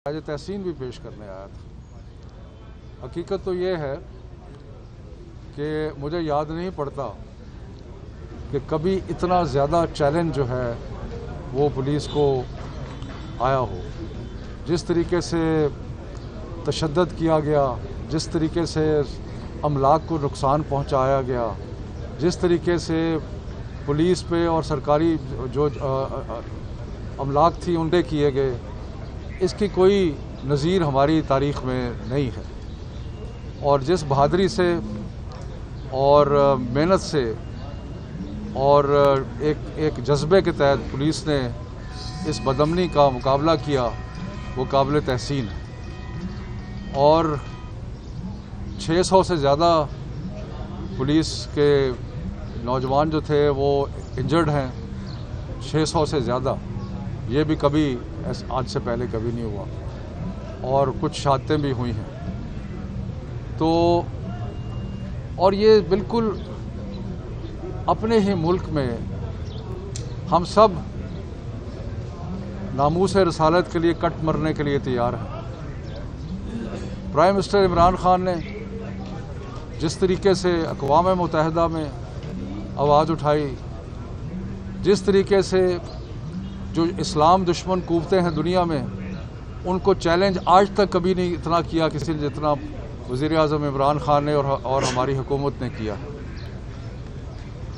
आज तहसीन भी पेश करने आया था। हकीकत तो ये है कि मुझे याद नहीं पड़ता कि कभी इतना ज़्यादा चैलेंज जो है वो पुलिस को आया हो। जिस तरीके से तशद्दुद किया गया, जिस तरीके से अमलाक को नुकसान पहुंचाया गया, जिस तरीके से पुलिस पे और सरकारी जो अमलाक थी उनके किए गए, इसकी कोई नज़ीर हमारी तारीख़ में नहीं है। और जिस बहादुरी से और मेहनत से और एक जज्बे के तहत पुलिस ने इस बदअमनी का मुकाबला किया, वो काबिल तहसीन है। और 600 से ज़्यादा पुलिस के नौजवान जो थे वो इंजर्ड हैं, 600 से ज़्यादा। ये भी कभी आज से पहले कभी नहीं हुआ। और कुछ शहादतें भी हुई हैं। तो और ये बिल्कुल अपने ही मुल्क में हम सब नामूस रसालत के लिए कट मरने के लिए तैयार हैं। प्राइम मिनिस्टर इमरान खान ने जिस तरीके से अक़वाम मुत्तहिदा में आवाज़ उठाई, जिस तरीके से जो इस्लाम दुश्मन कुव्वतें हैं दुनिया में, उनको चैलेंज आज तक कभी नहीं इतना किया किसी ने जितना वज़ीर आज़म इमरान खान ने और हमारी हुकूमत ने किया।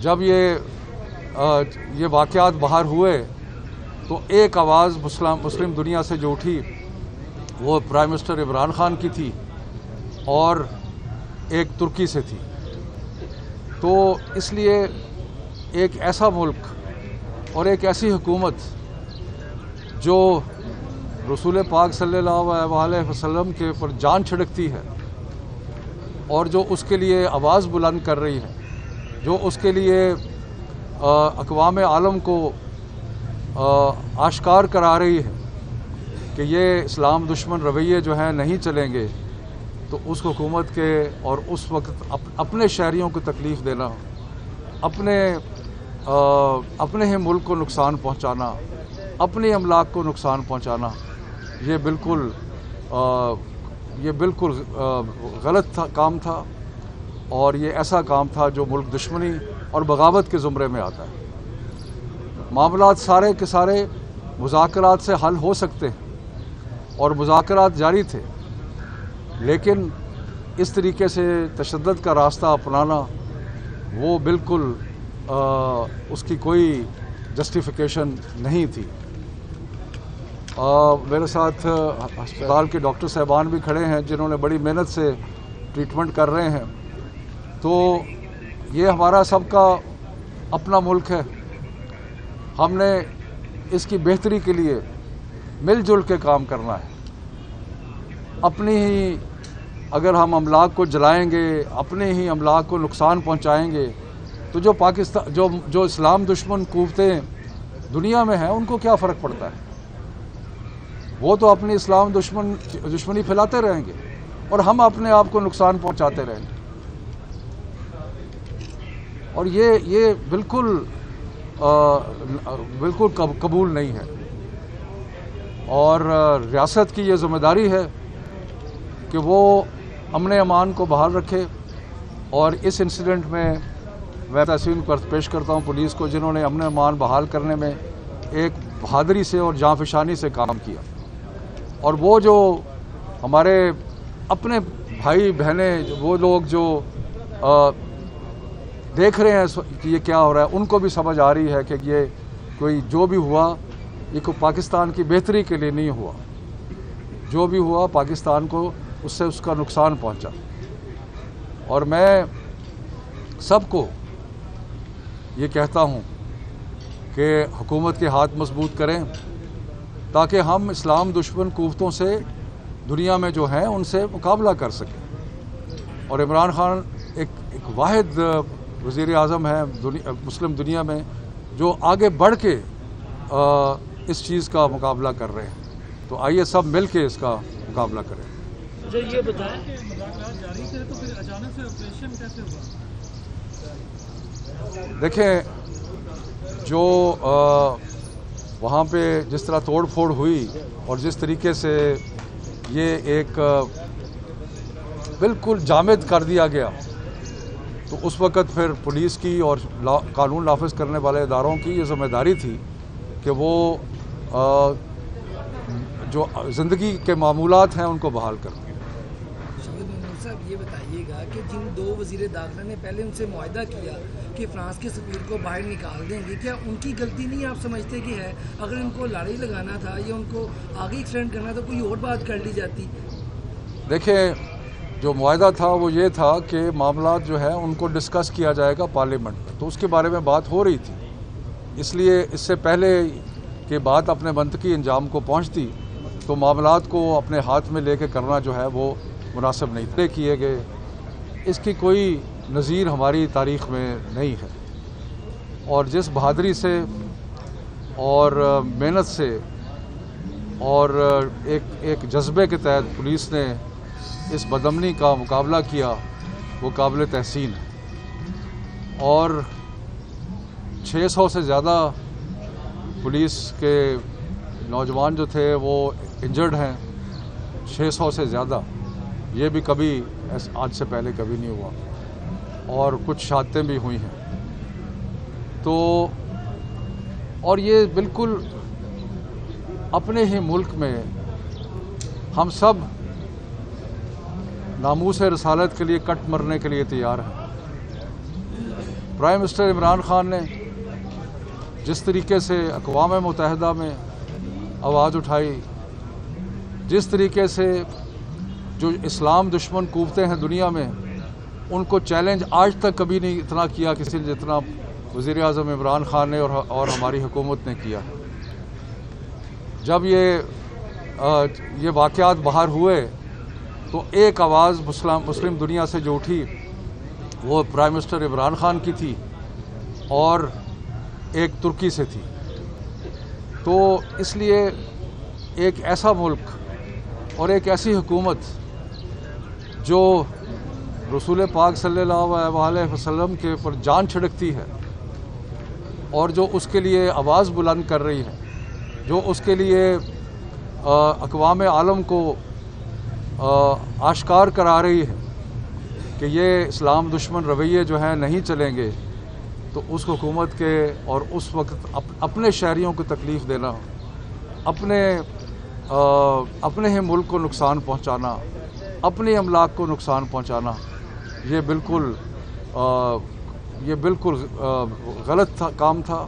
जब ये वाक़यात बाहर हुए तो एक आवाज़ मुस्लिम दुनिया से जो उठी वो प्राइम मिनिस्टर इमरान खान की थी और एक तुर्की से थी। तो इसलिए एक ऐसा मुल्क और एक ऐसी हुकूमत जो रसूल पाक सल्लल्लाहु अलैहि वसल्लम के ऊपर जान छिड़कती है और जो उसके लिए आवाज़ बुलंद कर रही है, जो उसके लिए अक़वाम आलम को आश्कार करा रही है कि ये इस्लाम दुश्मन रवैये जो हैं नहीं चलेंगे, तो उस हुकूमत के और उस वक्त अपने शहरियों को तकलीफ़ देना, अपने ही मुल्क को नुकसान पहुँचाना, अपने अमलाक को नुकसान पहुँचाना, ये बिल्कुल गलत काम था। और ये ऐसा काम था जो मुल्क दुश्मनी और बगावत के ज़ुमरे में आता है। मामलात सारे के सारे मुज़ाकरात से हल हो सकते हैं और मुज़ाकरात जारी थे, लेकिन इस तरीके से तशद्दुद का रास्ता अपनाना वो बिल्कुल उसकी कोई जस्टिफिकेशन नहीं थी। मेरे साथ अस्पताल के डॉक्टर साहबान भी खड़े हैं जिन्होंने बड़ी मेहनत से ट्रीटमेंट कर रहे हैं। तो ये हमारा सबका अपना मुल्क है। हमने इसकी बेहतरी के लिए मिलजुल के काम करना है। अपनी ही अगर हम अमलाक को जलाएंगे, अपने ही अमलाक को नुकसान पहुंचाएंगे, तो जो पाकिस्तान जो इस्लाम दुश्मन कुव्वतें दुनिया में हैं उनको क्या फ़र्क पड़ता है? वो तो अपनी इस्लाम दुश्मनी फैलाते रहेंगे और हम अपने आप को नुकसान पहुंचाते रहेंगे। और ये बिल्कुल कबूल नहीं है। और रियासत की ये ज़िम्मेदारी है कि वो अमन अमान को बहाल रखे। और इस इंसिडेंट में मैं तहसीन पेश करता हूँ पुलिस को, जिन्होंने अमन अमान बहाल करने में एक बहादुरी से और जाँफशानी से काम किया। और वो जो हमारे अपने भाई बहनें, वो लोग जो देख रहे हैं कि ये क्या हो रहा है, उनको भी समझ आ रही है कि ये कोई जो भी हुआ ये कोई पाकिस्तान की बेहतरी के लिए नहीं हुआ। जो भी हुआ पाकिस्तान को उससे उसका नुकसान पहुंचा। और मैं सबको ये कहता हूँ कि हुकूमत के हाथ मजबूत करें ताकि हम इस्लाम दुश्मन कुव्वतों से दुनिया में जो हैं उनसे मुकाबला कर सकें। और इमरान खान एक वाहिद वज़ीर आज़म है मुस्लिम दुनिया में जो आगे बढ़ के इस चीज़ का मुकाबला कर रहे हैं। तो आइए सब मिल के इसका मुकाबला करें। मुझे ये बताएं कि मुलाकात जारी थे तो फिर अचानक से ऑपरेशन कैसे हुआ? देखें, जो वहाँ पे जिस तरह तोड़ फोड़ हुई और जिस तरीके से یہ ایک بالکل جامد کر دیا گیا تو اس وقت پھر پولیس کی اور قانون نافذ کرنے والے اداروں کی یہ ذمہ داری تھی کہ وہ جو زندگی کے معمولات ہیں ان کو بحال کریں۔ صاحب یہ بتائیے گا کہ جن 2 وزیر داخلہ نے پہلے ان سے معاہدہ کیا کہ فرانس کے سفیر کو باہر نکال دیں گے، کیا ان کی غلطی نہیں آپ سمجھتے کہ ہے؟ اگر ان کو لڑائی لگانا تھا یا ان کو آگے ایکسٹینڈ کرنا تو کوئی اور بات کر لی جاتی۔ دیکھیں، جو معاہدہ تھا وہ یہ تھا کہ معاملات جو ہے ان کو ڈسکس کیا جائے گا پارلیمنٹ میں، تو اس کے بارے میں بات ہو رہی تھی، اس لیے اس سے پہلے کہ بات اپنے منطقی انجام کو پہنچتی تو معاملات کو اپنے ہاتھ میں لے کے کرنا جو ہے وہ مناسب نہیں طے کیے گئے۔ اس کی کوئی نظیر ہماری تاریخ میں نہیں ہے، اور جس بہادری سے اور محنت سے اور ایک جذبے کے تحت پولیس نے اس بدامنی کا مقابلہ کیا وہ قابل تحسین ہے، اور 600 سے زیادہ پولیس کے نوجوان جو تھے وہ انجرڈ ہیں، 600 سے زیادہ، یہ بھی کبھی آج سے پہلے کبھی نہیں ہوا، اور کچھ شہادتیں بھی ہوئی ہیں۔ تو اور یہ بالکل اپنے ہی ملک میں ہم سب ناموس رسالت کے لیے کٹ مرنے کے لیے تیار ہیں۔ پرائم منسٹر عمران خان نے جس طریقے سے اقوام متحدہ میں آواز اٹھائی، جس طریقے سے جو اسلام دشمن قوتیں ہیں دنیا میں، ان کو چیلنج آج تک کبھی نہیں اتنا کیا کسی نے جتنا وزیر اعظم عمران خان نے اور ہماری حکومت نے کیا۔ جب یہ واقعات باہر ہوئے تو ایک آواز مسلم دنیا سے جو اٹھی وہ پرائم منسٹر عمران خان کی تھی اور ایک ترکی سے تھی۔ تو اس لیے ایک ایسا ملک اور ایک ایسی حکومت جو رسول پاک صلی اللہ علیہ وسلم کے پر جان چھڑکتی ہے اور جو اس کے لیے آواز بلند کر رہی ہے، جو اس کے لیے اقوام عالم کو آشکار کرا رہی ہے کہ یہ اسلام دشمن رویے جو ہیں نہیں چلیں گے، تو اس حکومت کے اور اس وقت اپنے شہریوں کو تکلیف دینا، اپنے ہی ملک کو نقصان پہنچانا، اپنی املاک کو نقصان پہنچانا، یہ بالکل غلط کام تھا،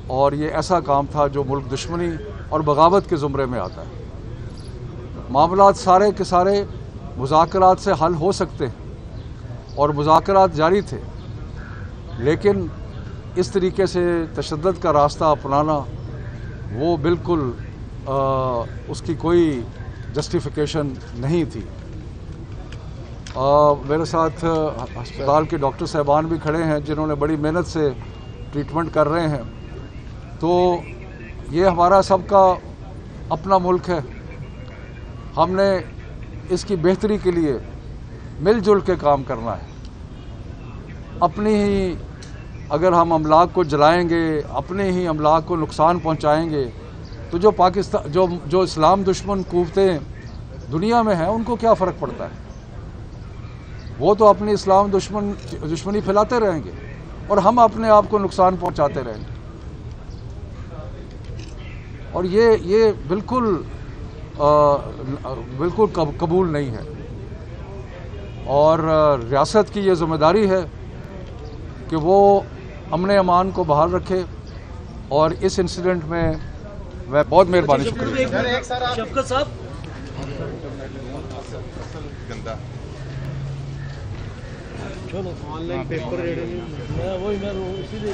اور یہ ایسا کام تھا جو ملک دشمنی اور بغاوت کے زمرے میں آتا ہے۔ معاملات سارے کے سارے مذاکرات سے حل ہو سکتے ہیں اور مذاکرات جاری تھے، لیکن اس طریقے سے تشدد کا راستہ اپنانا وہ بالکل اس کی کوئی جسٹیفیکیشن نہیں تھی۔ میرے ساتھ ہسپتال کے ڈاکٹر صاحبان بھی کھڑے ہیں جنہوں نے بڑی محنت سے ٹریٹمنٹ کر رہے ہیں۔ تو یہ ہمارا سب کا اپنا ملک ہے، ہم نے اس کی بہتری کے لیے مل جل کے کام کرنا ہے۔ اپنی ہی اگر ہم املاک کو جلائیں گے، اپنے ہی املاک کو نقصان پہنچائیں گے، تو جو اسلام دشمن قوتیں دنیا میں ہیں ان کو کیا فرق پڑتا ہے؟ وہ تو اپنی اسلام دشمنی پھیلاتے رہیں گے اور ہم اپنے آپ کو نقصان پہنچاتے رہیں گے، اور یہ بالکل قبول نہیں ہے۔ اور ریاست کی یہ ذمہ داری ہے کہ وہ امن امان کو بحال رکھے، اور اس انسیڈنٹ میں میں بہت مہربانی شکریہ۔ شفقت صاحب، چلو آن لائن پیپر میں وہی میں اسی لیے